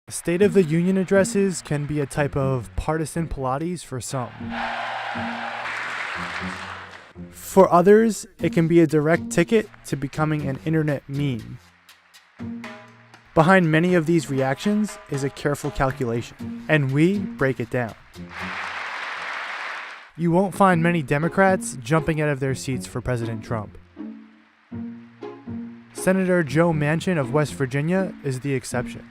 State of the Union addresses can be a type of partisan Pilates for some. For others, it can be a direct ticket to becoming an internet meme. Behind many of these reactions is a careful calculation, and we break it down. You won't find many Democrats jumping out of their seats for President Trump. Senator Joe Manchin of West Virginia is the exception.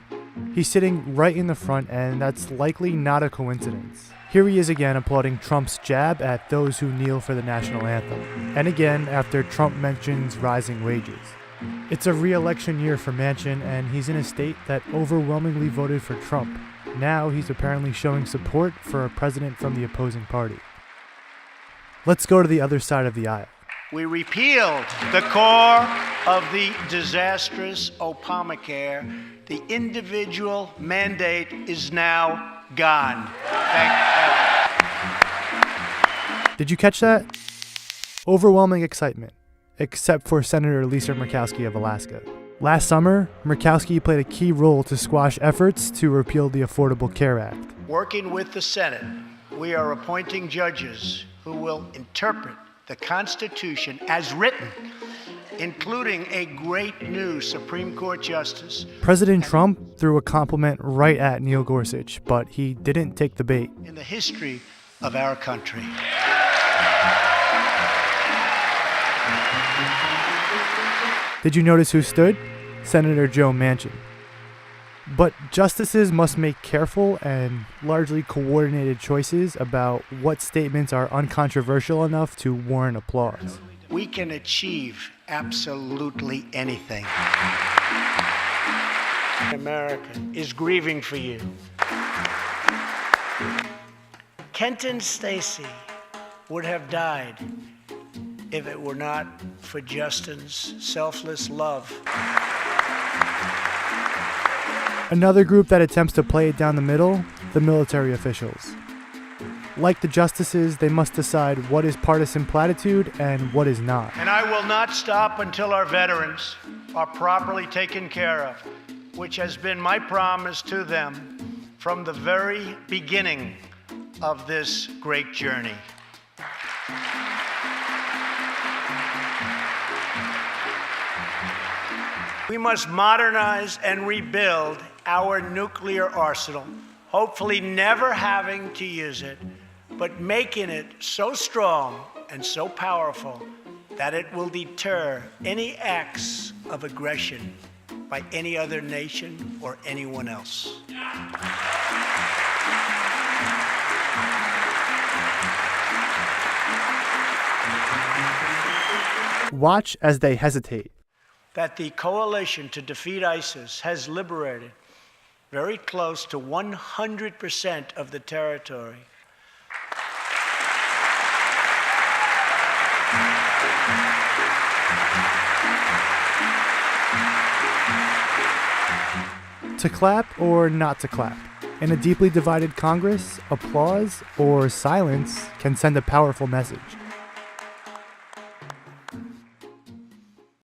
He's sitting right in the front, and that's likely not a coincidence. Here he is again applauding Trump's jab at those who kneel for the national anthem, and again after Trump mentions rising wages. It's a re-election year for Manchin, and he's in a state that overwhelmingly voted for Trump. Now he's apparently showing support for a president from the opposing party. Let's go to the other side of the aisle. We repealed the core of the disastrous Obamacare. The individual mandate is now gone. Thank heaven. Did you catch that? Overwhelming excitement, except for Senator Lisa Murkowski of Alaska. Last summer, Murkowski played a key role to squash efforts to repeal the Affordable Care Act. Working with the Senate, we are appointing judges who will interpret the Constitution as written, including a great new Supreme Court justice. President Trump threw a compliment right at Neil Gorsuch, but he didn't take the bait. In the history of our country. Did you notice who stood? Senator Joe Manchin. But justices must make careful and largely coordinated choices about what statements are uncontroversial enough to warrant applause. We can achieve absolutely anything. America is grieving for you. Kenton Stacy would have died if it were not for Justin's selfless love. Another group that attempts to play it down the middle, the military officials. Like the justices, they must decide what is partisan platitude and what is not. And I will not stop until our veterans are properly taken care of, which has been my promise to them from the very beginning of this great journey. We must modernize and rebuild our nuclear arsenal, hopefully never having to use it, but making it so strong and so powerful that it will deter any acts of aggression by any other nation or anyone else. Watch as they hesitate. That the coalition to defeat ISIS has liberated very close to 100% of the territory. To clap or not to clap? In a deeply divided Congress, applause or silence can send a powerful message.